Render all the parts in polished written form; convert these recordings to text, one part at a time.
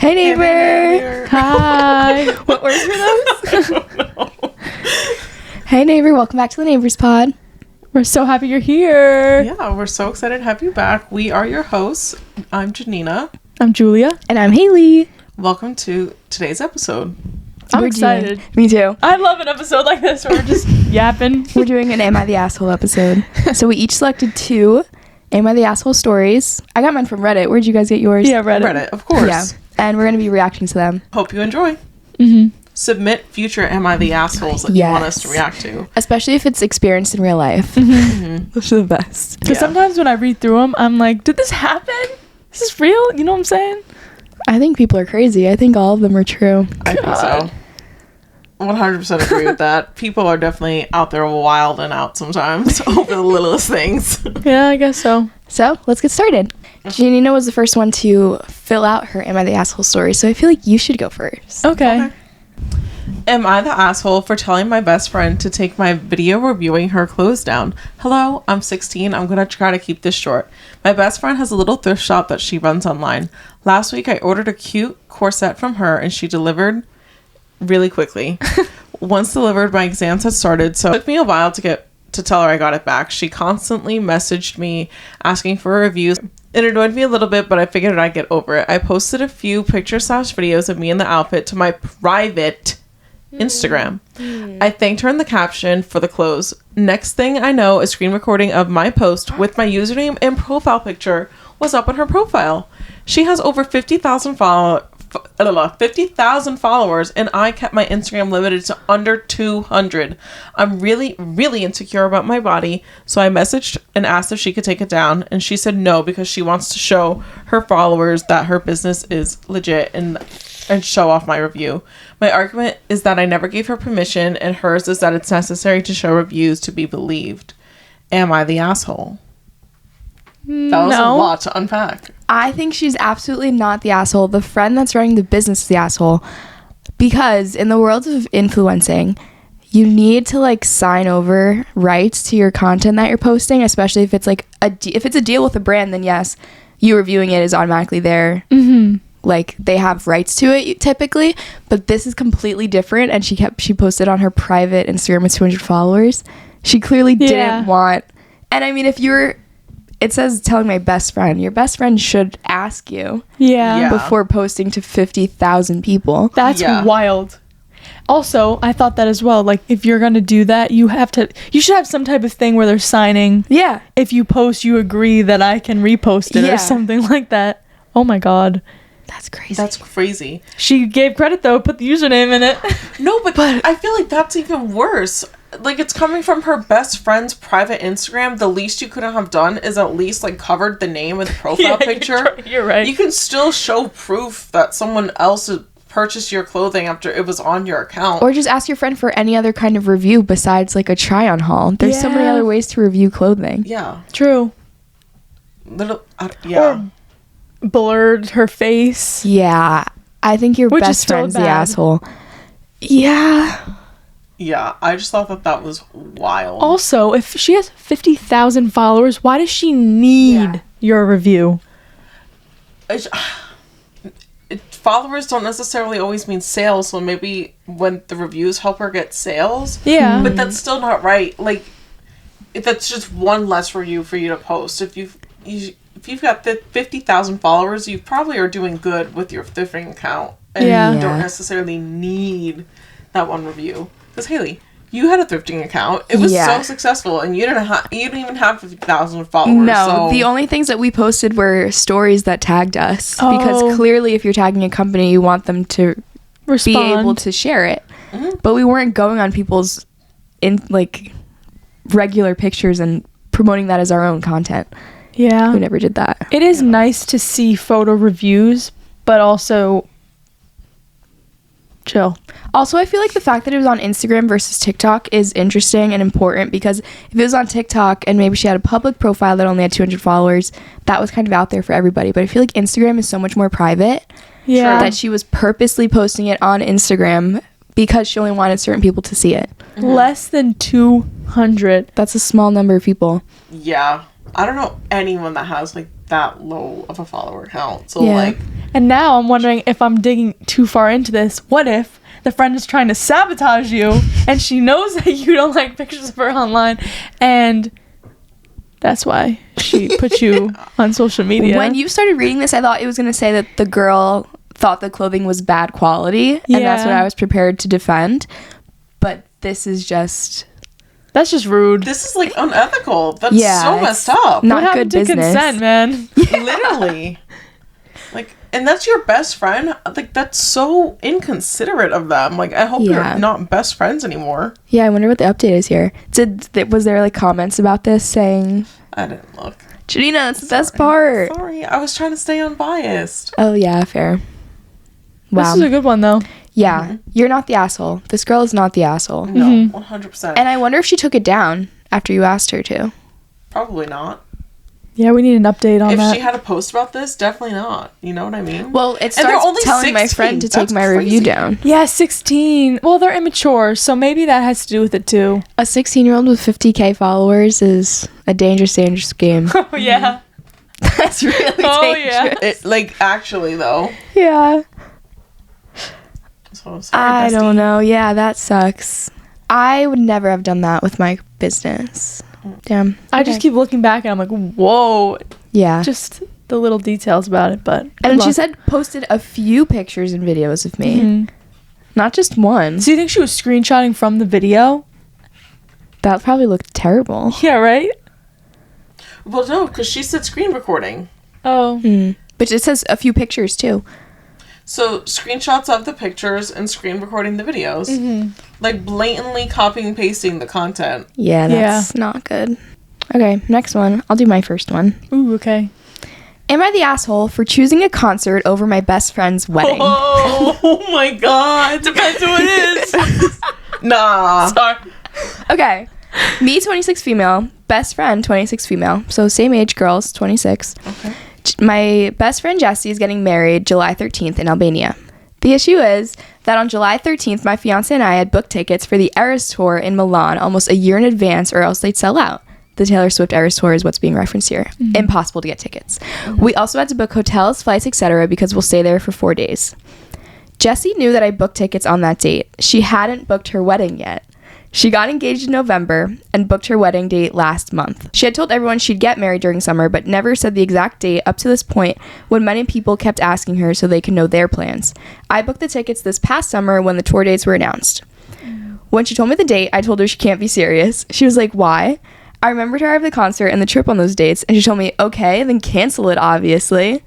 Hey neighbor. Hi. What words were those? I don't know. Hey neighbor, welcome back to the Neighbors Pod. We're so happy you're here. Yeah, we're so excited to have you back. We are your hosts. I'm Janina. I'm Julia. And I'm Haley. Welcome to today's episode. I'm We're excited. Me too. I love an episode like this where we're just yapping. We're doing an Am I the Asshole episode. So we each selected 2 Am I the Asshole stories. I got mine from Reddit. Where'd you guys get yours? Yeah, Reddit, of course. Yeah. And we're going to be reacting to them. Hope you enjoy. Mm-hmm. Submit future Am I the Assholes that you want us to react to. Especially if it's experienced in real life. Mm-hmm. Those are the best. Because sometimes when I read through them, I'm like, did this happen? Is this real? You know what I'm saying? I think people are crazy. I think all of them are true. I think so. 100% agree with that. People are definitely out there wild and out sometimes over the littlest things. Yeah, I guess so. So let's get started. Janina was the first one to fill out her Am I the Asshole story, so I feel like you should go first. Okay. Am I the asshole for telling my best friend to take my video reviewing her clothes down? Hello, I'm 16. I'm going to try to keep this short. My best friend has a little thrift shop that she runs online. Last week, I ordered a cute corset from her and she delivered really quickly. Once delivered, my exams had started, so it took me a while to tell her I got it back. She constantly messaged me asking for reviews. It annoyed me a little bit, but I figured I'd get over it. I posted a few picture/videos of me in the outfit to my private Instagram. I thanked her in the caption for the clothes. Next thing I know, a screen recording of my post with my username and profile picture was up on her profile. She has over 50,000 followers, and I kept my Instagram limited to under 200. I'm really, really insecure about my body, so I messaged and asked if she could take it down, and she said no because she wants to show her followers that her business is legit and show off my review. My argument is that I never gave her permission, and hers is that it's necessary to show reviews to be believed. Am I the asshole? That was a lot to unpack. I think she's absolutely not the asshole. The friend that's running the business is the asshole. Because in the world of influencing, you need to like sign over rights to your content that you're posting, especially if it's like if it's a deal with a brand, then yes, you reviewing it is automatically there. Mm-hmm. Like they have rights to it typically, but this is completely different. And she posted on her private Instagram with 200 followers. She clearly didn't want. And I mean, it says telling my best friend. Your best friend should ask you before posting to 50,000 people. That's wild. Also, I thought that as well. Like, if you're going to do that, you should have some type of thing where they're signing. Yeah. If you post, you agree that I can repost it or something like that. Oh my God. That's crazy. That's crazy. She gave credit though, put the username in it. No, but I feel like that's even worse. Like, it's coming from her best friend's private Instagram. The least you could have done is at least like covered the name and the profile picture. You're right. You can still show proof that someone else purchased your clothing after it was on your account. Or just ask your friend for any other kind of review besides like a try-on haul. There's so many other ways to review clothing. Yeah. True. Yeah. Or blurred her face. Yeah. I think your best friend's the asshole. Yeah. Yeah, I just thought that was wild. Also, if she has 50,000 followers, why does she need your review? Followers don't necessarily always mean sales, so maybe when the reviews help her get sales. Yeah. But that's still not right. Like, that's just one less review for you to post. If you've got 50,000 followers, you probably are doing good with your thrifting account. And you don't necessarily need that one review. Because Haley, you had a thrifting account. It was so successful, and you didn't even have 50,000 followers. No, the only things that we posted were stories that tagged us. Because clearly, if you're tagging a company, you want them to be able to share it. Mm-hmm. But we weren't going on people's regular pictures and promoting that as our own content. Yeah, we never did that. It is nice to see photo reviews, but also chill. Also, I feel like the fact that it was on Instagram versus TikTok is interesting and important, because if it was on TikTok and maybe she had a public profile that only had 200 followers, that was kind of out there for everybody. But I feel like Instagram is so much more private that she was purposely posting it on Instagram because she only wanted certain people to see it. Mm-hmm. Less than 200. That's a small number of people. Yeah. I don't know anyone that has like that low of a follower count. So like And now I'm wondering if I'm digging too far into this. What if the friend is trying to sabotage you and she knows that you don't like pictures of her online, and that's why she put you on social media? When you started reading this, I thought it was going to say that the girl thought the clothing was bad quality, and that's what I was prepared to defend. But this is just... That's just rude. This is like unethical. That's so messed up. Not what happened good to business. consent, man? Literally. Like, and that's your best friend. Like, that's so inconsiderate of them. Like, I hope you're not best friends anymore. Yeah, I wonder what the update is here. Was there like comments about this saying... I didn't look. Janina, that's the best part. Sorry, I was trying to stay unbiased. Oh, yeah, fair. Wow. This is a good one, though. Yeah, you're not the asshole. This girl is not the asshole. No, 100%. And I wonder if she took it down after you asked her to. Probably not. Yeah, we need an update on that. If she had a post about this, definitely not. You know what I mean? Well, it they're starts only telling my 16. friend to That's take my crazy. review down. Yeah, 16. Well, they're immature, so maybe that has to do with it, too. A 16-year-old with 50K followers is a dangerous, dangerous game. Oh, yeah. That's really dangerous. Like, actually, though. Yeah. So, sorry, I bestie. don't know. Yeah, that sucks. I would never have done that with my business. Damn. I just keep looking back and I'm like, whoa. Yeah. Just the little details about it, but... And she said posted a few pictures and videos of me. Mm-hmm. Not just one. So you think she was screenshotting from the video? That probably looked terrible. Yeah, right? Well, no, because she said screen recording. Oh. But it says a few pictures, too. So, screenshots of the pictures and screen recording the videos. Mm-hmm. Like, blatantly copying and pasting the content. Yeah, that's not good. Okay, next one. I'll do my first one. Ooh, okay. Am I the asshole for choosing a concert over my best friend's wedding? Oh my god. Depends who it is. Nah. Sorry. Okay. Me, 26 female. Best friend, 26 female. So same age girls, 26. Okay. My best friend Jessie is getting married July 13th in Albania. The issue is that on July 13th, my fiance and I had booked tickets for the Eras Tour in Milan almost a year in advance or else they'd sell out. The Taylor Swift Eras Tour is what's being referenced here. Mm-hmm. Impossible to get tickets. Mm-hmm. We also had to book hotels, flights, etc. because we'll stay there for 4 days. Jessie knew that I booked tickets on that date. She hadn't booked her wedding yet. She got engaged in November and booked her wedding date last month. She had told everyone she'd get married during summer, but never said the exact date up to this point when many people kept asking her so they could know their plans. I booked the tickets this past summer when the tour dates were announced. When she told me the date, I told her she can't be serious. She was like, why? I remembered her of the concert and the trip on those dates, and she told me, okay, then cancel it, obviously.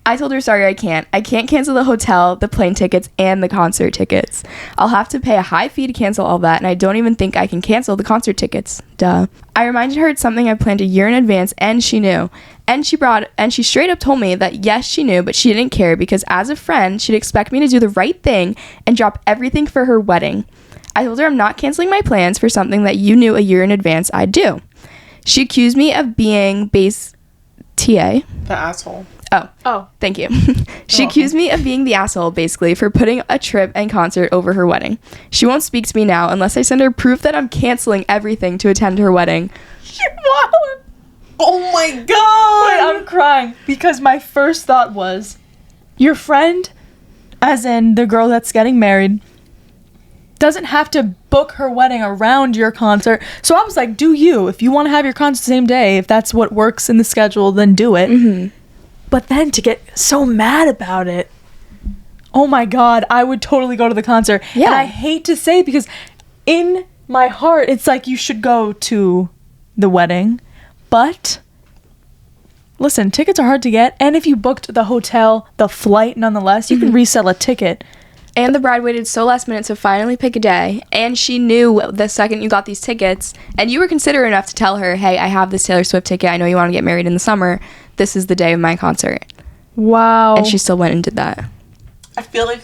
I told her, sorry, I can't. I can't cancel the hotel, the plane tickets, and the concert tickets. I'll have to pay a high fee to cancel all that, and I don't even think I can cancel the concert tickets. Duh. I reminded her it's something I planned a year in advance, and she knew. And she straight up told me that yes, she knew, but she didn't care because as a friend, she'd expect me to do the right thing and drop everything for her wedding. I told her I'm not canceling my plans for something that you knew a year in advance I'd do. She accused me of being TA. The asshole. Oh, thank you. She accused me of being the asshole, basically, for putting a trip and concert over her wedding. She won't speak to me now unless I send her proof that I'm canceling everything to attend her wedding. Oh my god! Wait, I'm crying because my first thought was, your friend, as in the girl that's getting married, doesn't have to book her wedding around your concert. So I was like, do you. If you want to have your concert the same day, if that's what works in the schedule, then do it. Mm-hmm. But then to get so mad about it, oh my god, I would totally go to the concert. Yeah. And I hate to say it because in my heart, it's like you should go to the wedding. But listen, tickets are hard to get. And if you booked the hotel, the flight, nonetheless, you can resell a ticket. And the bride waited so last minute to finally pick a day. And she knew the second you got these tickets, and you were considerate enough to tell her, hey, I have this Taylor Swift ticket. I know you want to get married in the summer. This is the day of my concert. Wow. And she still went and did that. I feel like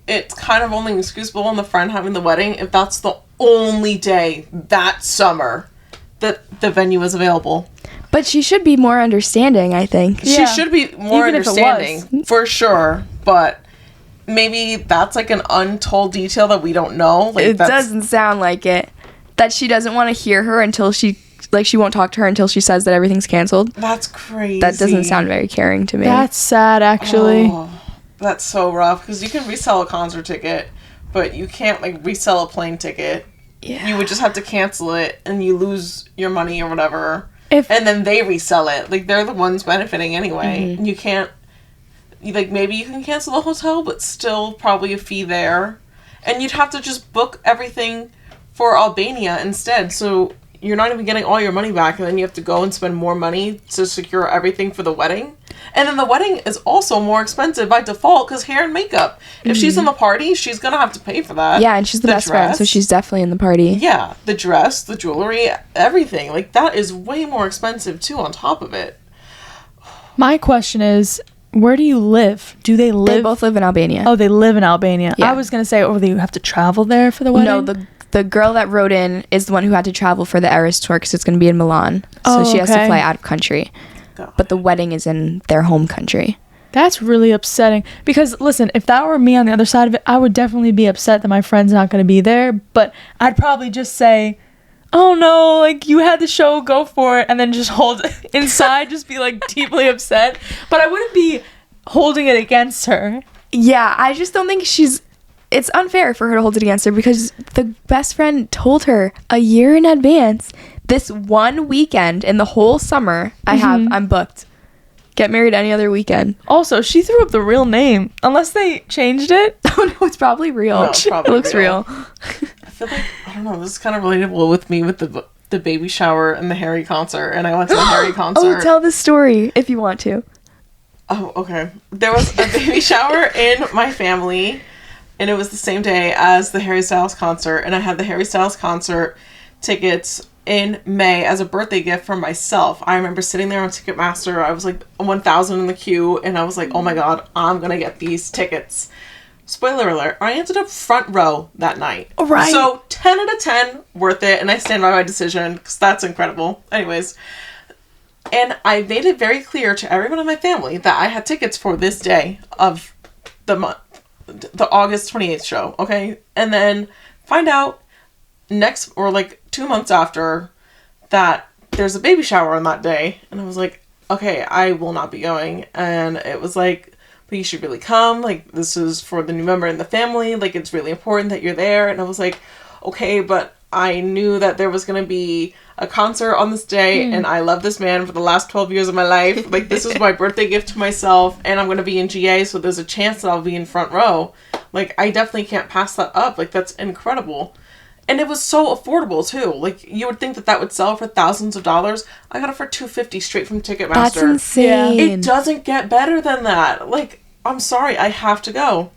it's kind of only excusable on the friend having the wedding if that's the only day that summer that the venue is available. But she should be more understanding, I think. Yeah. She should be more Even if it understanding, for sure. But maybe that's like an untold detail that we don't know. Like, it doesn't sound like it. That she doesn't want to hear her until she won't talk to her until she says that everything's canceled. That's crazy. That doesn't sound very caring to me. That's sad, actually. Oh. That's so rough because you can resell a concert ticket, but you can't like resell a plane ticket. Yeah. You would just have to cancel it and you lose your money or whatever. If And then they resell it. Like, they're the ones benefiting anyway. Mm-hmm. And you can't... Like, maybe you can cancel the hotel, but still probably a fee there. And you'd have to just book everything for Albania instead. So you're not even getting all your money back. And then you have to go and spend more money to secure everything for the wedding. And then the wedding is also more expensive by default because hair and makeup. If she's in the party, she's going to have to pay for that. Yeah, and she's the best friend, so she's definitely in the party. Yeah, the dress, the jewelry, everything. Like, that is way more expensive, too, on top of it. my question is, where do you live? Do they live? They both live in Albania. Oh, they live in Albania. Yeah. I was gonna say, oh, you have to travel there for the wedding. No, the girl that wrote in is the one who had to travel for the Eras tour because it's going to be in Milan. So Oh, she has to okay. fly out of country. God. But the wedding is in their home country. That's really upsetting. Because listen, if that were me on the other side of it, I would definitely be upset that my friend's not going to be there. But I'd probably just say, "Oh no, like you had the show, go for it," and then just hold it inside, just be like deeply upset. But I wouldn't be holding it against her. Yeah, I just don't think it's unfair for her to hold it against her because the best friend told her a year in advance, this one weekend in the whole summer I'm booked. Get married any other weekend. Also, she threw up the real name, unless they changed it. Oh no, it's probably real. No, it's probably it looks real. real. I feel like, I don't know, this is kind of relatable with me with the baby shower and the Harry concert. And I went to the Harry concert. Oh, tell the story if you want to. Oh, okay. There was a baby shower in my family, and it was the same day as the Harry Styles concert, and I had the Harry Styles concert tickets in May as a birthday gift for myself. I remember sitting there on Ticketmaster. I was like 1,000 in the queue, and I was like, oh my god, I'm gonna get these tickets. Spoiler alert, I ended up front row that night. Oh, right. So 10 out of 10, worth it, and I stand by my decision, because that's incredible. Anyways, and I made it very clear to everyone in my family that I had tickets for this day of the month, the August 28th show, okay? And then find out next, or like 2 months after, that there's a baby shower on that day. And I was like, okay, I will not be going. And it was like, but you should really come. Like, this is for the new member in the family. Like, it's really important that you're there. And I was like, okay, but I knew that there was going to be a concert on this day, and I love this man for the last 12 years of my life. Like, this is my birthday gift to myself, and I'm going to be in GA, so there's a chance that I'll be in front row. Like, I definitely can't pass that up. Like, that's incredible. And it was so affordable, too. Like, you would think that that would sell for thousands of dollars. I got it for $250 straight from Ticketmaster. That's insane. It doesn't get better than that. Like, I'm sorry, I have to go.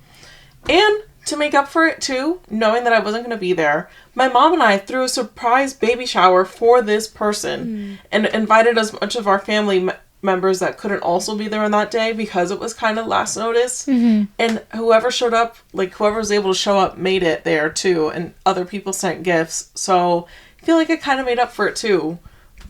And to make up for it, too, knowing that I wasn't going to be there, my mom and I threw a surprise baby shower for this person and invited as much of our family members that couldn't also be there on that day because it was kind of last notice. And whoever showed up, like whoever was able to show up, made it there, too. And other people sent gifts. So I feel like I kind of made up for it, too.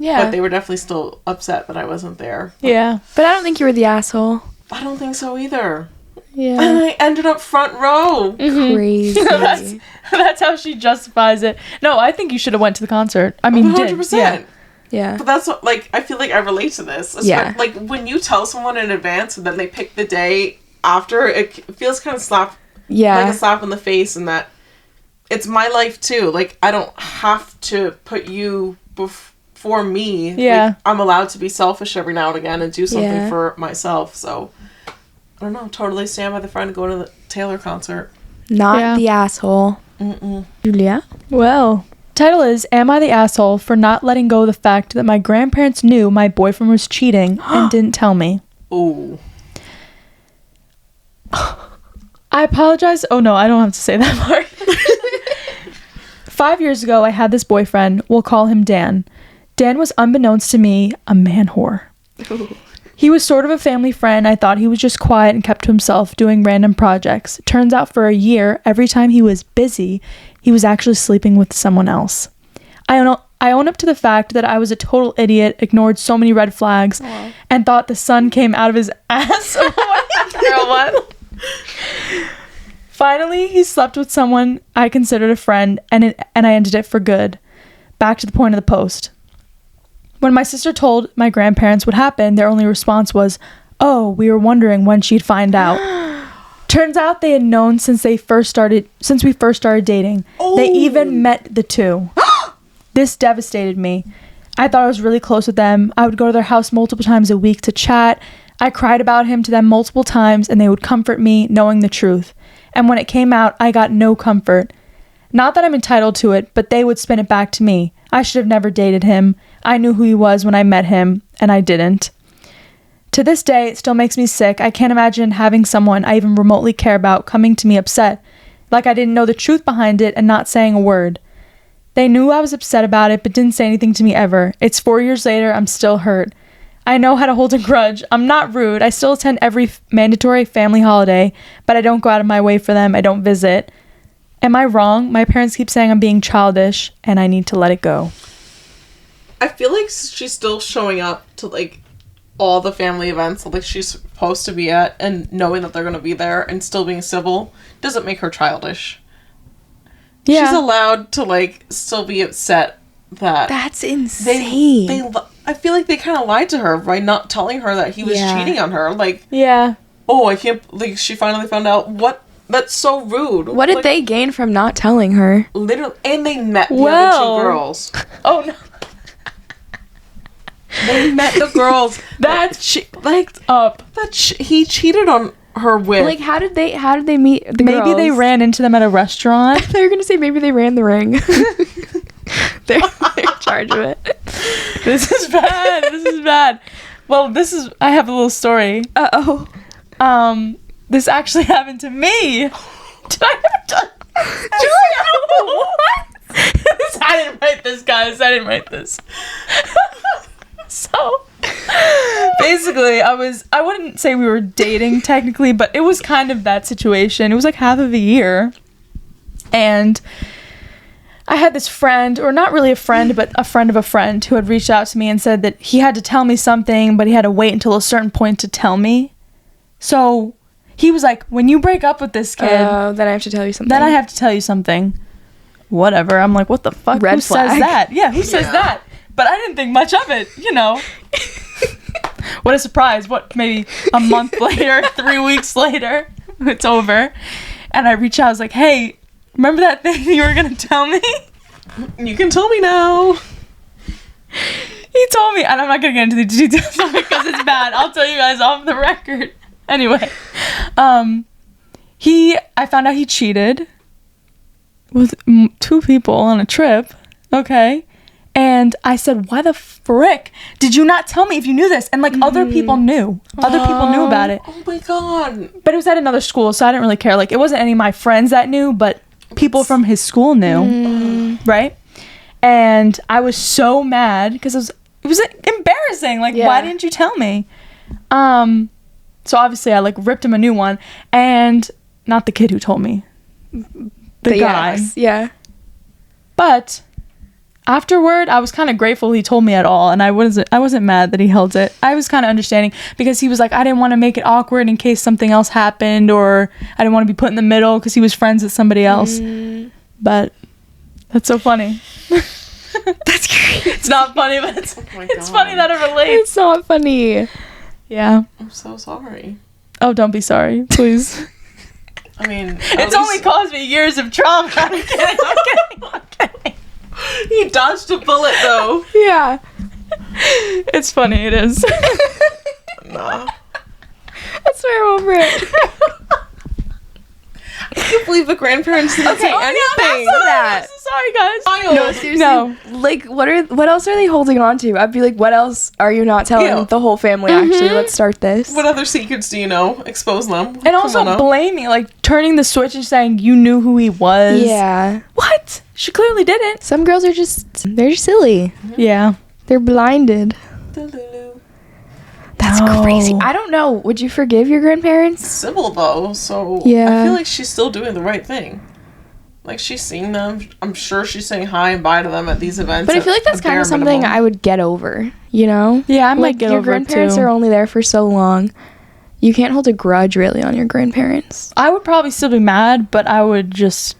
Yeah. But they were definitely still upset that I wasn't there. Yeah. But I don't think you were the asshole. I don't think so either. Yeah. And I ended up front row. Crazy. That's how she justifies it. No, I think you should have went to the concert. I mean, 100%. did. Yeah. But that's what, like, I feel like I relate to this. Yeah. Like, when you tell someone in advance and then they pick the day after, it feels kind of like Yeah. a slap in the face, and that it's my life too. Like, I don't have to put you before me. Yeah. Like, I'm allowed to be selfish every now and again and do something Yeah. for myself. So, I don't know. Totally stand by the friend going to the Taylor concert. Not Yeah. the asshole. Julia? Well, title is Am I the Asshole for Not Letting Go of the Fact That My Grandparents Knew My Boyfriend Was Cheating and Didn't Tell Me? Ooh. I apologize. Oh no, I don't have to say that part. 5 years ago, I had this boyfriend. We'll call him Dan. Dan was, unbeknownst to me, a man whore. He was sort of a family friend. I thought he was just quiet and kept to himself doing random projects. Turns out for a year, every time he was busy, he was actually sleeping with someone else. I own up to the fact that I was a total idiot, ignored so many red flags, and thought the sun came out of his ass. Girl, what? Finally, he slept with someone I considered a friend, and I ended it for good. Back to the point of the post. When my sister told my grandparents what happened, their only response was, "Oh, we were wondering when she'd find out." Turns out they had known since we first started dating. Oh. They even met the two. This devastated me. I thought I was really close with them. I would go to their house multiple times a week to chat. I cried about him to them multiple times, and they would comfort me knowing the truth. And when it came out, I got no comfort. Not that I'm entitled to it, but they would spin it back to me. I should have never dated him. I knew who he was when I met him, and I didn't. To this day, it still makes me sick. I can't imagine having someone I even remotely care about coming to me upset, like I didn't know the truth behind it and not saying a word. They knew I was upset about it, but didn't say anything to me ever. It's 4 years later, I'm still hurt. I know how to hold a grudge. I'm not rude. I still attend every mandatory family holiday, but I don't go out of my way for them. I don't visit. Am I wrong? My parents keep saying I'm being childish, and I need to let it go. I feel like she's still showing up to, like, all the family events that, like, she's supposed to be at, and knowing that they're going to be there and still being civil doesn't make her childish. Yeah. She's allowed to, like, still be upset that... That's insane. I feel like they kind of lied to her by not telling her that he was cheating on her. Like, yeah. Oh, I can't... Like, she finally found out. What? That's so rude. What did they gain from not telling her? Literally. And they met the other two girls. Oh, no. They met the girls. He cheated on her with. Like, how did they meet the girls? Maybe they ran into them at a restaurant. They were gonna say maybe they ran the ring. they're in charge of it. This is bad. Well, I have a little story. Uh-oh. This actually happened to me. Did I ever tell you? What? I didn't write this, guys. I didn't write this. So, basically, I wouldn't say we were dating technically, but it was kind of that situation. It was like half of a year. And I had this friend, or not really a friend, but a friend of a friend, who had reached out to me and said that he had to tell me something, but he had to wait until a certain point to tell me. So, he was like, when you break up with this kid... then I have to tell you something. Then I have to tell you something. Whatever. I'm like, what the fuck? Red Who flag. says that? Yeah, who says that? But I didn't think much of it, you know. What a surprise. What, maybe a month later, 3 weeks later, it's over. And I reach out, I was like, hey, remember that thing you were going to tell me? You can tell me now. He told me, and I'm not going to get into the details because it's bad. I'll tell you guys off the record. Anyway, I found out he cheated with 2 people on a trip, okay? And I said, why the frick did you not tell me if you knew this? And, like, other people knew. Other people knew about it. Oh, my God. But it was at another school, so I didn't really care. Like, it wasn't any of my friends that knew, but people from his school knew, right? And I was so mad because it was embarrassing. Like, why didn't you tell me? So, obviously, I, like, ripped him a new one. And not the kid who told me. The guy. Yes. Yeah. But... afterward, I was kind of grateful he told me at all, and I wasn't mad that he held it. I was kind of understanding because he was like, I didn't want to make it awkward in case something else happened, or I didn't want to be put in the middle because he was friends with somebody else. But that's so funny. That's great. It's not funny, but it's funny that it relates. It's not funny. Yeah. I'm so sorry. Oh, don't be sorry, please. I mean, it's only caused me years of trauma. I'm kidding. He dodged a bullet, though. Yeah. It's funny, it is. Nah. I swear I'm over it. I can't believe the grandparents didn't say anything. I'm so sorry, guys. No, seriously. No. Like, what else are they holding on to? I'd be like, what else are you not telling the whole family, actually? Let's start this. What other secrets do you know? Expose them. And also blaming, like, turning the switch and saying you knew who he was. Yeah. What? She clearly didn't. Some girls are they're just silly. Yeah. They're blinded. That's crazy. I don't know. Would you forgive your grandparents? Civil, though, so yeah. I feel like she's still doing the right thing. Like, she's seeing them. I'm sure she's saying hi and bye to them at these events. But I feel like that's kind of something I would get over, you know? Yeah, I might get over it, too. Your grandparents are only there for so long. You can't hold a grudge, really, on your grandparents. I would probably still be mad, but I would just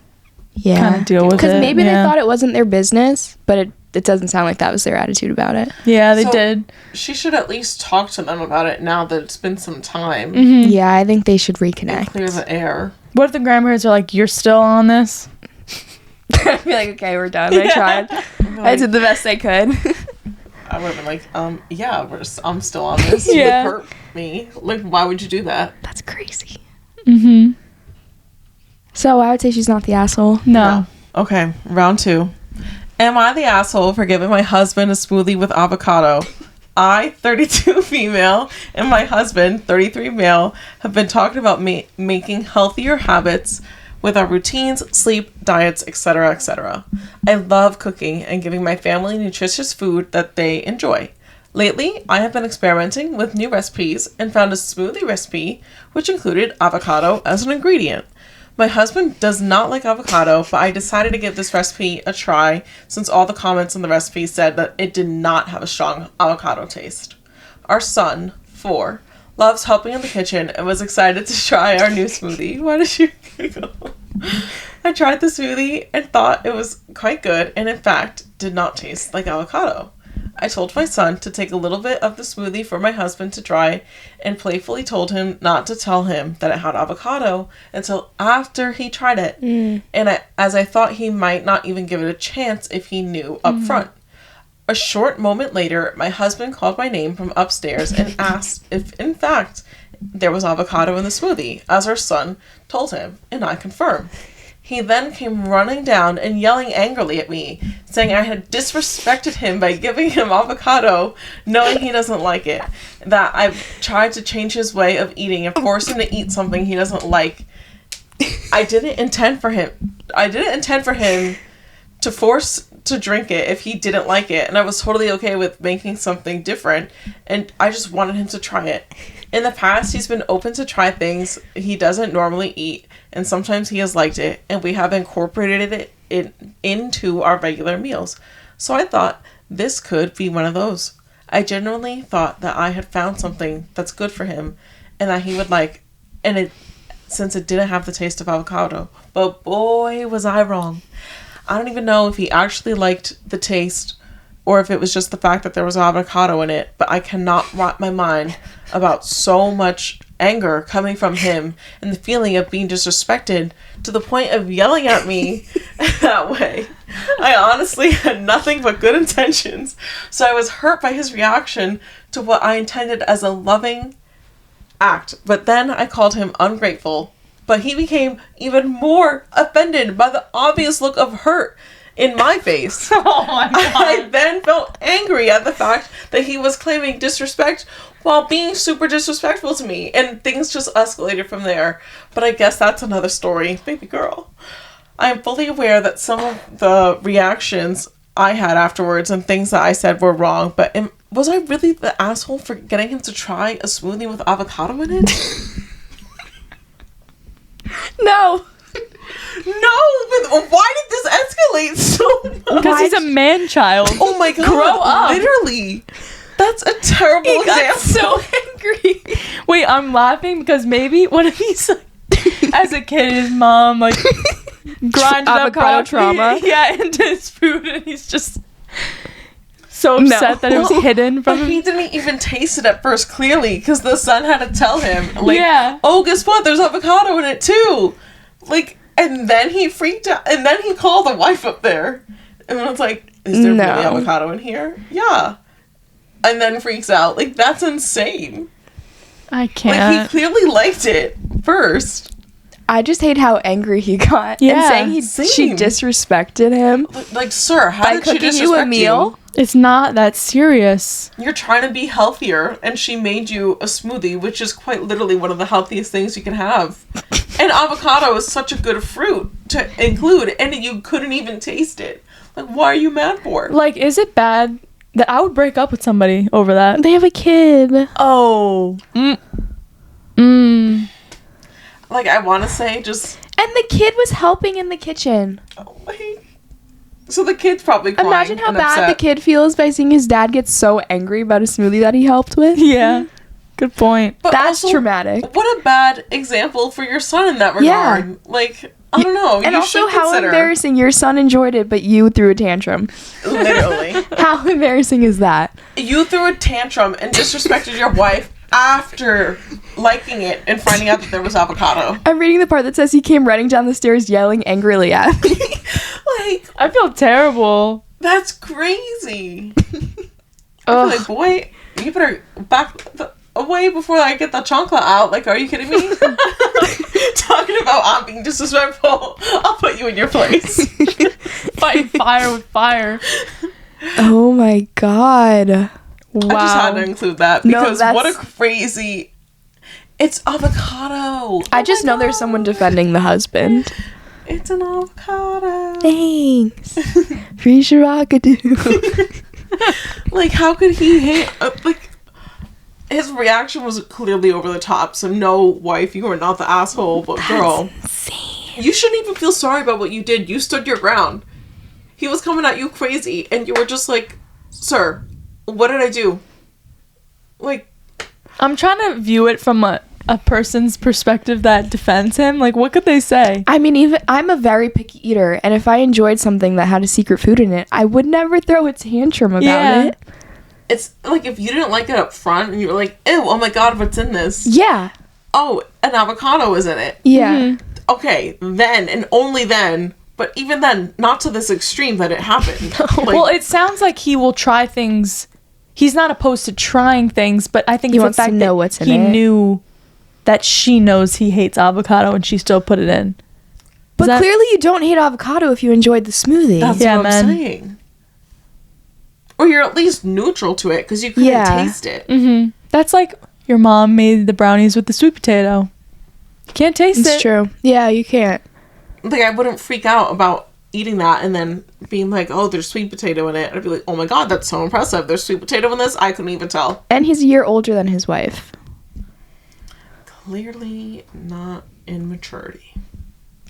kind of deal with it. Because maybe they thought it wasn't their business, but it it doesn't sound like that was their attitude about it. Yeah, they So, did. She should at least talk to them about it now that it's been some time. Yeah, I think they should And reconnect. clear the air. What if the grandparents are like, you're still on this? I'd be like, okay, we're done. I tried. I did the best I could. I would have been like, yeah, I'm still on this. Yeah. You hurt me. Like, why would you do that? That's crazy. Mm-hmm. So I would say she's not the asshole. No. Okay, round 2. Am I the asshole for giving my husband a smoothie with avocado? I, 32 female, and my husband, 33 male, have been talking about making healthier habits with our routines, sleep, diets, etc., etc. I love cooking and giving my family nutritious food that they enjoy. Lately, I have been experimenting with new recipes and found a smoothie recipe which included avocado as an ingredient. My husband does not like avocado, but I decided to give this recipe a try since all the comments on the recipe said that it did not have a strong avocado taste. Our son, 4, loves helping in the kitchen and was excited to try our new smoothie. Why did you giggle? I tried the smoothie and thought it was quite good and in fact did not taste like avocado. I told my son to take a little bit of the smoothie for my husband to try and playfully told him not to tell him that it had avocado until after he tried it. And as I thought he might not even give it a chance if he knew up front. A short moment later, my husband called my name from upstairs and asked if, in fact, there was avocado in the smoothie, as our son told him, and I confirmed. He then came running down and yelling angrily at me, saying I had disrespected him by giving him avocado, knowing he doesn't like it, that I've tried to change his way of eating and force him to eat something he doesn't like. I didn't intend for him to force to drink it if he didn't like it, and I was totally okay with making something different, and I just wanted him to try it. In the past, he's been open to try things he doesn't normally eat, and sometimes he has liked it, and we have incorporated it into our regular meals. So I thought this could be one of those. I genuinely thought that I had found something that's good for him, and that he would like, since it didn't have the taste of avocado. But boy, was I wrong. I don't even know if he actually liked the taste or if it was just the fact that there was avocado in it, but I cannot wrap my mind about so much anger coming from him and the feeling of being disrespected to the point of yelling at me that way. I honestly had nothing but good intentions, so I was hurt by his reaction to what I intended as a loving act, but then I called him ungrateful. But he became even more offended by the obvious look of hurt in my face. Oh my God. I then felt angry at the fact that he was claiming disrespect while being super disrespectful to me. And things just escalated from there. But I guess that's another story, baby girl. I am fully aware that some of the reactions I had afterwards and things that I said were wrong. But was I really the asshole for getting him to try a smoothie with avocado in it? No. No, but why did this escalate so much? Because he's a man-child. Oh my God. Grow up. Literally. That's a terrible He got example. so angry. Wait, I'm laughing because maybe what if he's like, as a kid, his mom like grinded up Avocado coffee, trauma. yeah, into his food, and he's just so upset that it was hidden from But him. he didn't even taste it at first, clearly, because the son had to tell him, like, Yeah. oh, guess what? There's avocado in it, too. Like, and then he freaked out, and then he called the wife up there. And was like, is there No. really avocado in here? Yeah. And then freaks out. Like, that's insane. I Like, he can't. clearly liked it first. I just hate how angry he got. Yeah, And saying she same. disrespected him Like, sir, how by did she cooking disrespect you a meal. It's not that serious. You're trying to be healthier, and she made you a smoothie, which is quite literally one of the healthiest things you can have. And avocado is such a good fruit to include, and you couldn't even taste it. Like, why are you mad for? Like, is it bad that I would break up with somebody over that? They have a kid. Oh. Like, I want to say just... And the kid was helping in the kitchen. Oh, like, so the kid's probably crying. Imagine how and bad upset. the kid feels by seeing his dad get so angry about a smoothie that he helped with. Yeah. Good point. But That's also, traumatic. What a bad example for your son in that regard. Yeah. Like, I don't know. And you also, should how consider. embarrassing. Your son enjoyed it, but you threw a tantrum. Literally. How embarrassing is that? You threw a tantrum and disrespected your wife after liking it and finding out that there was avocado. I'm reading the part that says he came running down the stairs yelling angrily at me. Like, I feel terrible. that's crazy. I Ugh. feel like, boy, you better back away before I get the chocolate out. Like, are you kidding me? Talking about I'm being disrespectful. I'll put you in your place. Fighting fire with fire. Oh my god. Wow. I just had to include that No, because what a that's- crazy. It's avocado. I Oh just my know there's God. someone defending the husband. It's an avocado. Thanks. Free Shirakadu. Like, how could he hate? Like, his reaction was clearly over the top. So, no, wife, you are not the asshole, but girl, you shouldn't even feel sorry about what you did. You stood your ground. He was coming at you crazy, and you were just like, "Sir, what did I do?" Like, I'm trying to view it from a person's perspective that defends him. Like, what could they say? I mean, even I'm a very picky eater, and if I enjoyed something that had a secret food in it, I would never throw a tantrum about Yeah. it. it's like if you didn't like it up front, and you were like, "Ew, oh my god, what's in this?" Yeah. Oh, an avocado is in it. Yeah. Mhm. Okay, then and only then. But even then, not to this extreme that it happened. Like, Well, it sounds like he will try things. He's not opposed to trying things, but I think He it's wants the to fact know that what's in he it. knew that she knows he hates avocado and she still put it in. But that- clearly you don't hate avocado if you enjoyed the smoothie. that's Yeah, what man. I'm saying. Or you're at least neutral to it because you couldn't Yeah. taste it. Mm-hmm. That's like your mom made the brownies with the sweet potato. You can't taste It's it. true. Yeah, you can't. Like, I wouldn't freak out about eating that and then being like, "Oh, there's sweet potato in it." I'd be like, "Oh my god, that's so impressive. There's sweet potato in this." I couldn't even tell. And he's a year older than his wife. Clearly not in maturity.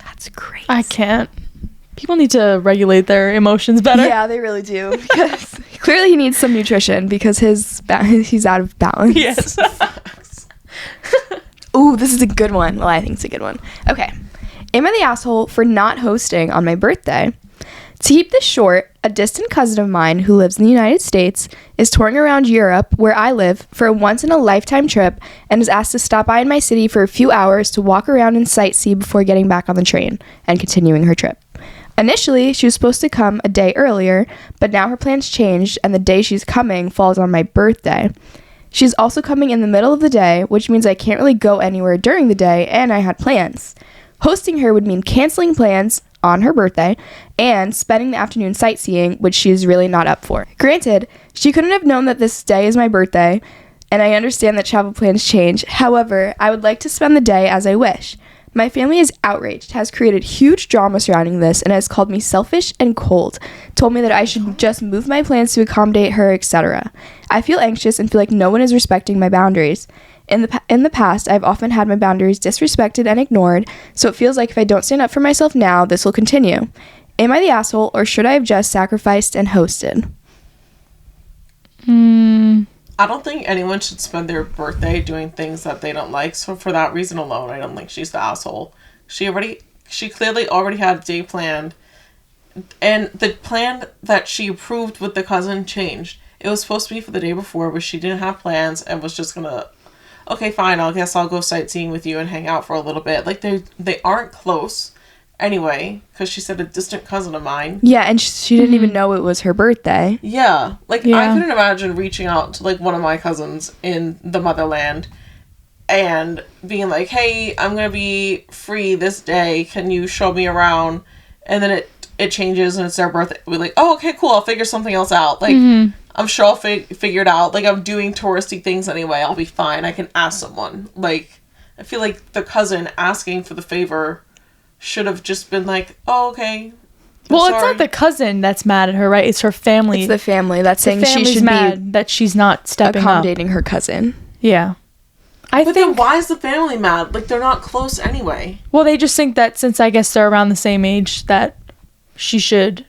That's great. I can't. People need to regulate their emotions better. Yeah, they really do. Because clearly he needs some nutrition because he's out of balance. Yes. Ooh, this is a good one. Well, I think it's a good one. Okay. Am I the asshole for not hosting on my birthday? To keep this short, a distant cousin of mine who lives in the United States is touring around Europe, where I live, for a once-in-a-lifetime trip and is asked to stop by in my city for a few hours to walk around and sightsee before getting back on the train and continuing her trip. Initially, she was supposed to come a day earlier, but now her plans changed and the day she's coming falls on my birthday. She's also coming in the middle of the day, which means I can't really go anywhere during the day, and I had plans. Hosting her would mean canceling plans on her birthday and spending the afternoon sightseeing, which she is really not up for. Granted, she couldn't have known that this day is my birthday, and I understand that travel plans change. However, I would like to spend the day as I wish. My family is outraged, has created huge drama surrounding this, and has called me selfish and cold, told me that I should just move my plans to accommodate her, etc. I feel anxious and feel like no one is respecting my boundaries. In the past, I've often had my boundaries disrespected and ignored, so it feels like if I don't stand up for myself now, this will continue. Am I the asshole, or should I have just sacrificed and hosted? I don't think anyone should spend their birthday doing things that they don't like. So for that reason alone, I don't think she's the asshole. She clearly already had a day planned, and the plan that she approved with the cousin changed. It was supposed to be for the day before, but she didn't have plans and was just gonna, okay, fine, I guess I'll go sightseeing with you and hang out for a little bit. Like, they aren't close anyway, because she said a distant cousin of mine. Yeah, and she didn't even know it was her birthday. Yeah, like, I Yeah. couldn't imagine reaching out to, like, one of my cousins in the motherland and being like, "Hey, I'm gonna be free this day, can you show me around?" And then it changes and it's their birthday. We're like, "Oh, okay, cool, I'll figure something else out." Like, I'm sure I'll figure it out. Like, I'm doing touristy things anyway, I'll be fine, I can ask someone. Like, I feel like the cousin asking for the favor should have just been like, "Oh, okay." Well, it's sorry." not the cousin that's mad at her, right? It's her family. It's the family that's The saying she family's should mad that she's not be stepping up. accommodating her cousin. Yeah. I But then think, why is the family mad? Like, they're not close anyway. well, they just think that since I guess they're around the same age that she should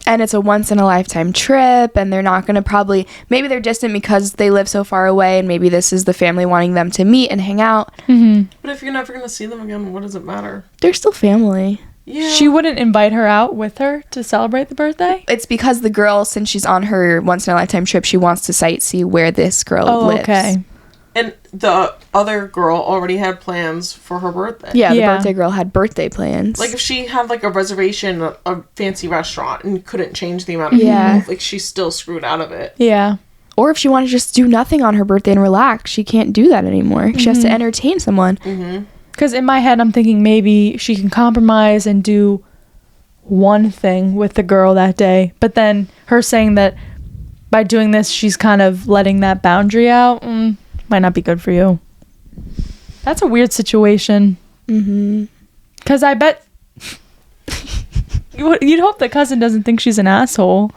And it's a once-in-a-lifetime trip, and they're not going to probably... Maybe they're distant because they live so far away, and maybe this is the family wanting them to meet and hang out. But if you're never going to see them again, what does it matter? They're still family. Yeah. She wouldn't invite her out with her to celebrate the birthday? It's because the girl, since she's on her once-in-a-lifetime trip, she wants to sightsee where this girl lives. Okay. And the other girl already had plans for her birthday. Yeah, the Yeah. birthday girl had birthday plans. Like, if she had, like, a reservation at a fancy restaurant and couldn't change the amount of Yeah. people, like, she's still screwed out of it. Yeah. Or if she wanted to just do nothing on her birthday and relax, she can't do that anymore. She has to entertain someone. Because in my head, I'm thinking maybe she can compromise and do one thing with the girl that day. But then her saying that by doing this, she's kind of letting that boundary out. Might not be good for you. That's a weird situation. Because I bet you'd hope the cousin doesn't think she's an asshole.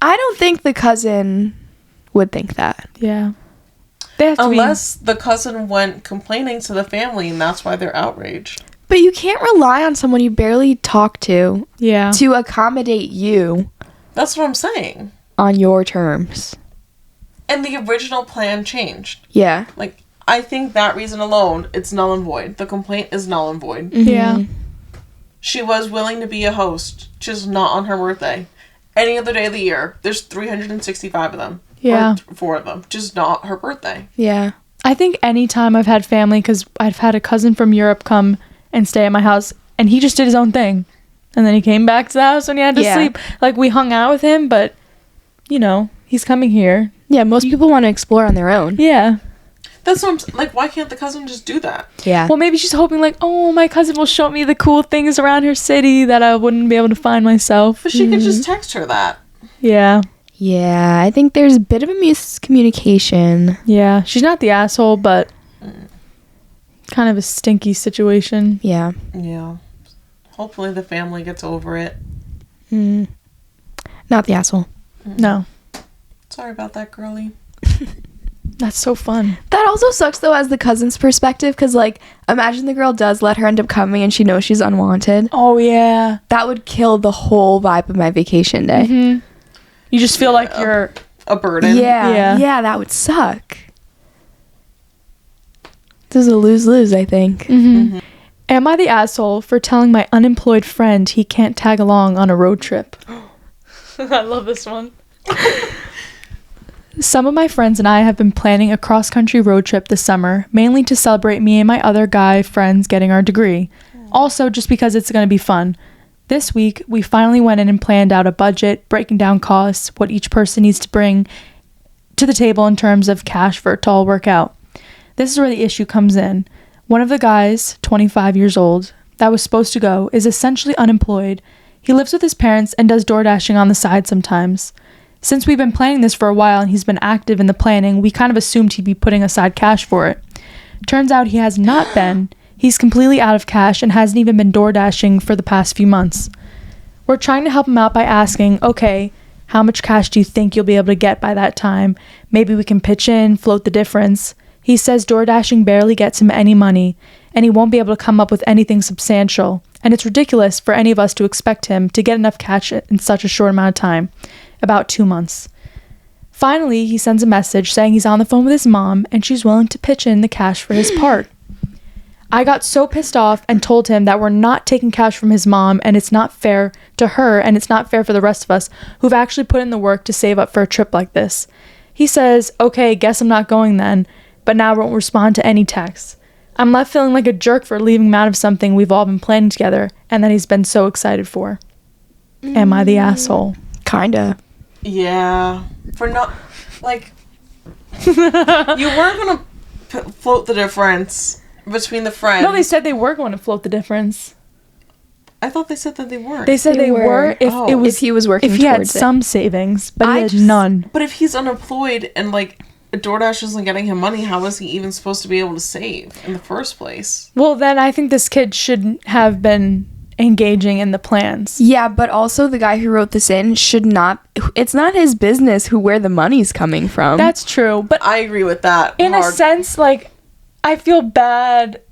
I don't think the cousin would think that. Yeah. They have to Unless the cousin went complaining to the family and that's why they're outraged. But you can't rely on someone you barely talk to Yeah. to accommodate you That's what I'm saying. on your terms. And the original plan changed. Yeah. Like, I think that reason alone, it's null and void. The complaint is null and void. Yeah. She was willing to be a host, just not on her birthday. Any other day of the year, there's 365 of them. Yeah. Or 4 of them. Just not her birthday. Yeah. I think anytime I've had family, because I've had a cousin from Europe come and stay at my house, and he just did his own thing. And then he came back to the house when he had to sleep. Like, we hung out with him, but, you know, he's coming here. Yeah, most people want to explore on their own. Yeah. That's what I'm like, why can't the cousin just do that? Yeah. Well, maybe she's hoping, like, oh, my cousin will show me the cool things around her city that I wouldn't be able to find myself. But she could just text her that. Yeah. Yeah, I think there's a bit of a miscommunication. Yeah. She's not the asshole, but kind of a stinky situation. Yeah. Yeah. Hopefully the family gets over it. Not the asshole. No. Sorry about that, girlie. That's so fun. That also sucks, though, as the cousin's perspective, because, like, imagine the girl does let her end up coming and she knows she's unwanted. Oh, yeah. That would kill the whole vibe of my vacation day. You just feel like you're... A burden. Yeah. Yeah, that would suck. This is a lose-lose, I think. Am I the asshole for telling my unemployed friend he can't tag along on a road trip? I love this one. Some of my friends and I have been planning a cross-country road trip this summer, mainly to celebrate me and my other guy friends getting our degree. Also, just because it's going to be fun. This week, we finally went in and planned out a budget, breaking down costs, what each person needs to bring to the table in terms of cash for it to all work out. This is where the issue comes in. One of the guys, 25 years old, that was supposed to go is essentially unemployed. He lives with his parents and does door dashing on the side sometimes. Since we've been planning this for a while and he's been active in the planning, we kind of assumed he'd be putting aside cash for it. Turns out he has not been. He's completely out of cash and hasn't even been door dashing for the past few months. We're trying to help him out by asking, okay, how much cash do you think you'll be able to get by that time? Maybe we can pitch in, float the difference. He says door dashing barely gets him any money, and he won't be able to come up with anything substantial. And it's ridiculous for any of us to expect him to get enough cash in such a short amount of time, about 2 months. Finally, he sends a message saying he's on the phone with his mom and she's willing to pitch in the cash for his part. I got so pissed off and told him that we're not taking cash from his mom and it's not fair to her and it's not fair for the rest of us who've actually put in the work to save up for a trip like this. He says, okay, guess I'm not going then, but now won't respond to any texts. I'm left feeling like a jerk for leaving him out of something we've all been planning together and that he's been so excited for. Am I the asshole? Kinda. Yeah. For not, like, you weren't going to float the difference between the friends. No, they said they were going to float the difference. I thought they said that they weren't. They said they were if it was if he was working if he had towards it. some savings, but he had none. But if he's unemployed and, like, DoorDash isn't getting him money, how is he even supposed to be able to save in the first place? Well, then I think this kid should have been engaging in the plans. Yeah, but also the guy who wrote this in should not... It's not his business where the money's coming from. That's true, but I agree with that. in a sense, like, I feel bad.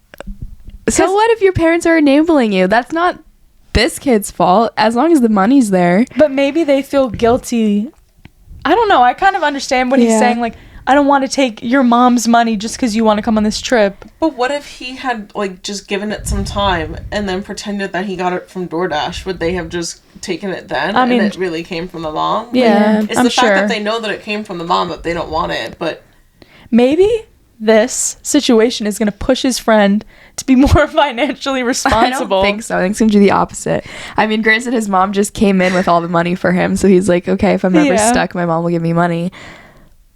So what if your parents are enabling you? That's not this kid's fault as long as the money's there. But maybe they feel guilty. I don't know. I kind of understand what he's saying. Like, I don't want to take your mom's money just because you want to come on this trip. But what if he had, like, just given it some time and then pretended that he got it from DoorDash? Would they have just taken it then? I mean, and it really came from the mom? Yeah, Like, it's I'm the fact sure. that they know that it came from the mom that they don't want it, but... Maybe this situation is going to push his friend to be more financially responsible. I don't think so. I think it's going to do the opposite. I mean, granted, his mom just came in with all the money for him, so he's like, okay, if I'm ever stuck, my mom will give me money.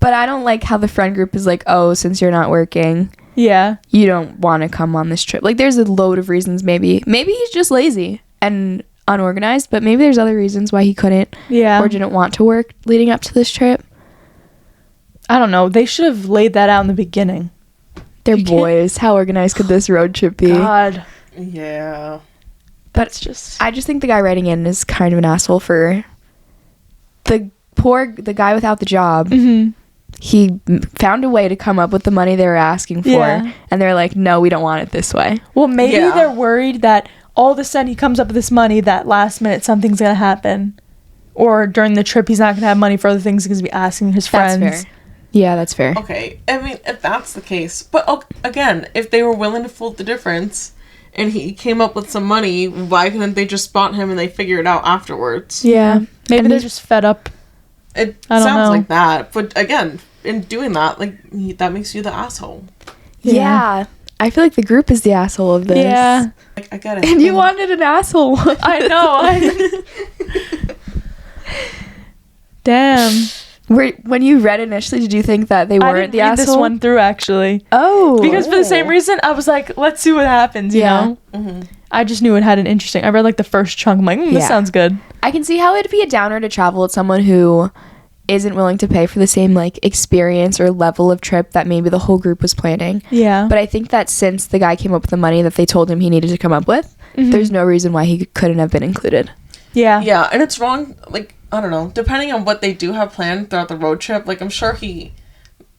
But I don't like how the friend group is like, oh, since you're not working, you don't want to come on this trip. Like, there's a load of reasons. Maybe he's just lazy and unorganized, but maybe there's other reasons why he couldn't or didn't want to work leading up to this trip. I don't know. They should have laid that out in the beginning. They're boys. How organized could this road trip be? God. Yeah. But I just think the guy writing in is kind of an asshole for the guy without the job. Mm-hmm. He found a way to come up with the money they were asking for, and they're like, no, we don't want it this way. Well, maybe they're worried that all of a sudden he comes up with this money that last minute something's going to happen. Or during the trip he's not going to have money for other things because he's going to be asking his friends. That's fair. Yeah, that's fair. Okay, I mean, if that's the case. But, again, if they were willing to fold the difference and he came up with some money, why couldn't they just spot him and they figure it out afterwards? Yeah. Maybe they're just fed up. It sounds like that. But, again, in doing that, like, that makes you the asshole. Yeah. I feel like the group is the asshole of this. Yeah. Like, I get it. And you wanted an asshole. I know. Damn. When you read initially, did you think that they weren't the asshole? I didn't read this one through, actually. Oh. Because for the same reason, I was like, let's see what happens, you know? Mm-hmm. I just knew it had an interesting... I read, like, the first chunk. I'm like, this sounds good. I can see how it'd be a downer to travel with someone who isn't willing to pay for the same, like, experience or level of trip that maybe the whole group was planning. Yeah. But I think that since the guy came up with the money that they told him he needed to come up with, there's no reason why he couldn't have been included. Yeah. Yeah, and it's wrong, like, I don't know, depending on what they do have planned throughout the road trip, like, I'm sure he,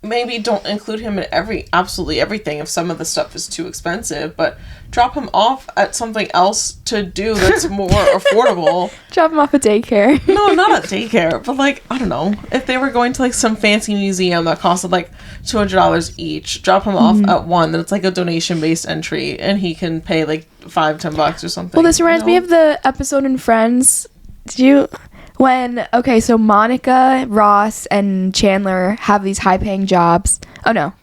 maybe don't include him in absolutely everything if some of the stuff is too expensive, but drop him off at something else to do that's more affordable. Drop him off at daycare. No, not at daycare, but, like, I don't know, if they were going to, like, some fancy museum that costed, like, $200 each, drop him off at one that's, like, a donation-based entry, and he can pay, like, $5-10 or something. Well, this reminds me of the episode in Friends. So Monica, Ross, and Chandler have these high-paying jobs. Oh, no.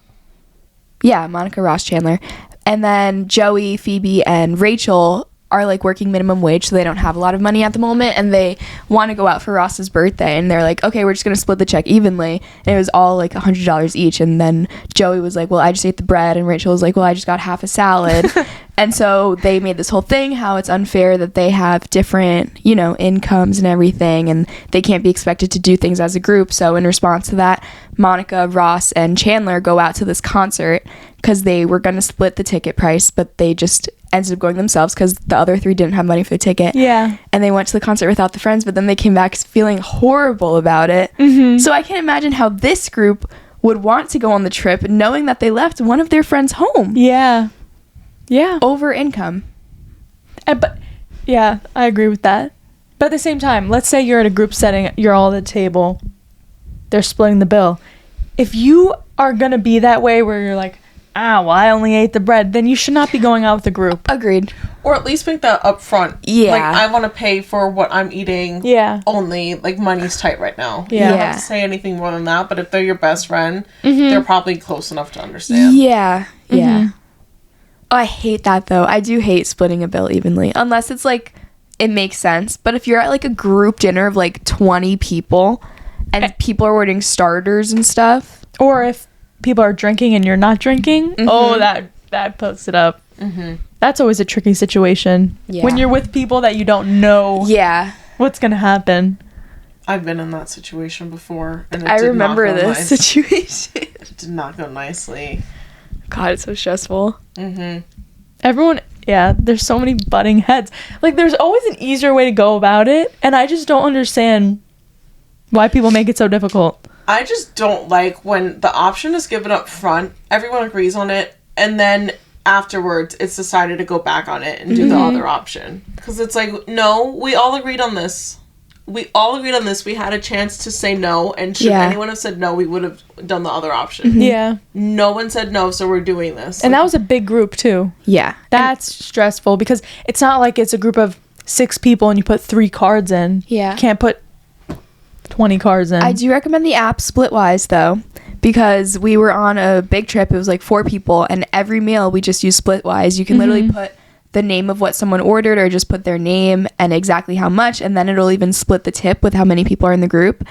Yeah, Monica, Ross, Chandler. And then Joey, Phoebe, and Rachel are, like, working minimum wage, so they don't have a lot of money at the moment, and they want to go out for Ross's birthday, and they're like, okay, we're just going to split the check evenly, and it was all, like, $100 each, and then Joey was like, well, I just ate the bread, and Rachel was like, well, I just got half a salad. And so they made this whole thing how it's unfair that they have different, you know, incomes and everything, and they can't be expected to do things as a group. So in response to that, Monica, Ross, and Chandler go out to this concert because they were going to split the ticket price, but they just ended up going themselves because the other three didn't have money for the ticket. Yeah. And they went to the concert without the friends, but then they came back feeling horrible about it. So I can't imagine how this group would want to go on the trip knowing that they left one of their friends home. Yeah. Yeah. Over income. But yeah, I agree with that. But at the same time, let's say you're at a group setting, you're all at the table, they're splitting the bill. If you are going to be that way where you're like, well, I only ate the bread, then you should not be going out with a group. Agreed. Or at least make that up front. Yeah. Like, I want to pay for what I'm eating. Yeah. Only, like, money's tight right now. Yeah. You don't have to say anything more than that, but if they're your best friend, they're probably close enough to understand. Yeah. Yeah. Oh, I hate that, though. I do hate splitting a bill evenly. Unless it's, like, it makes sense. But if you're at, like, a group dinner of, like, 20 people and people are ordering starters and stuff. Or if people are drinking and you're not drinking. Oh, that puts it up. That's always a tricky situation. Yeah. When you're with people that you don't know what's going to happen. I've been in that situation before. And I remember this situation. It did not go nicely. God, it's so stressful. Everyone, there's so many butting heads. Like, there's always an easier way to go about it, and I just don't understand why people make it so difficult. I just don't like when the option is given up front, everyone agrees on it, and then afterwards it's decided to go back on it and do the other option. Because it's like, no, we all agreed on this. We had a chance to say no, and should anyone have said no, we would have done the other option. Yeah. No one said no, so we're doing this. And that was a big group, too. Yeah. That's stressful because it's not like it's a group of 6 people and you put 3 cards in. Yeah. You can't put 20 cards in. I do recommend the app Splitwise, though, because we were on a big trip. It was like 4 people, and every meal we just used Splitwise. You can literally put the name of what someone ordered or just put their name and exactly how much, and then it'll even split the tip with how many people are in the group.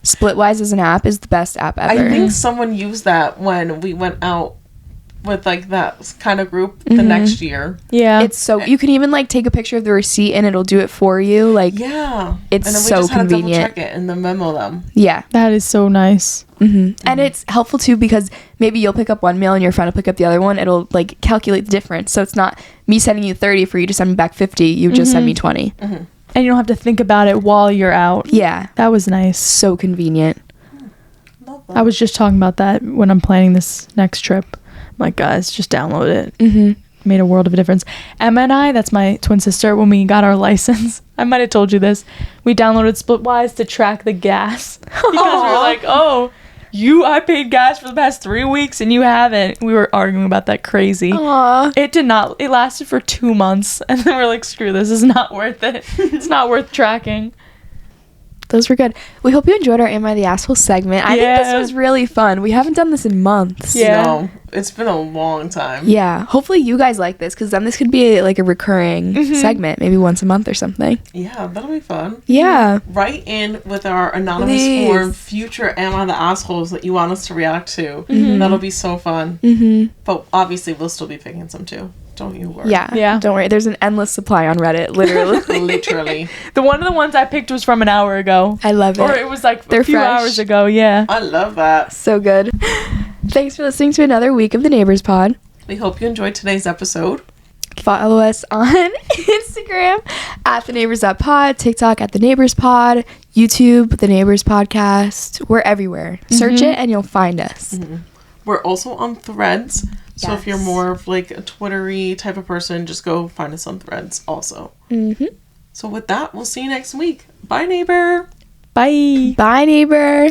Splitwise as an app is the best app ever. I think someone used that when we went out with like that kind of group the next year. Yeah. It's so you can even like take a picture of the receipt and it'll do it for you. Like Yeah. It's and then we so just had convenient. to double check it and then memo them. Yeah. That is so nice. And it's helpful too because maybe you'll pick up one meal and your friend will pick up the other one. It'll like calculate the difference. So it's not me sending you 30 for you to send me back 50. You just send me 20. And you don't have to think about it while you're out. Yeah. That was nice. So convenient. Love that. I was just talking about that when I'm planning this next trip. I'm like, guys, just download it. Made a world of a difference. Emma and I, that's my twin sister, when we got our license, I might have told you this, we downloaded Splitwise to track the gas. Because we're like, oh, I paid gas for the past 3 weeks and you haven't. We were arguing about that crazy. Aww. It lasted for 2 months. And then we're like, screw this, is not worth it. It's not worth tracking. Those were good. We hope you enjoyed our Am I the Asshole segment. I think this was really fun. We haven't done this in months. Yeah. No, it's been a long time. Yeah. Hopefully you guys like this because then this could be like a recurring segment, maybe once a month or something. Yeah, that'll be fun. Yeah. Write in with our anonymous Please. form future Am I the Assholes that you want us to react to. That'll be so fun. But obviously we'll still be picking some too. Don't you worry. Yeah. Don't worry. There's an endless supply on Reddit, literally. Literally. One of the ones I picked was from an hour ago. I love it. Or it was like They're a few fresh. hours ago, yeah. I love that. So good. Thanks for listening to another week of the Neighbors Pod. We hope you enjoyed today's episode. Follow us on Instagram at the Neighbors.pod, TikTok at the Neighbors Pod, YouTube, the Neighbors Podcast. We're everywhere. Search it and you'll find us. We're also on Threads. So if you're Yes. more of like a Twittery type of person, just go find us on Threads also. So with that, we'll see you next week. Bye, neighbor. Bye. Bye, neighbor.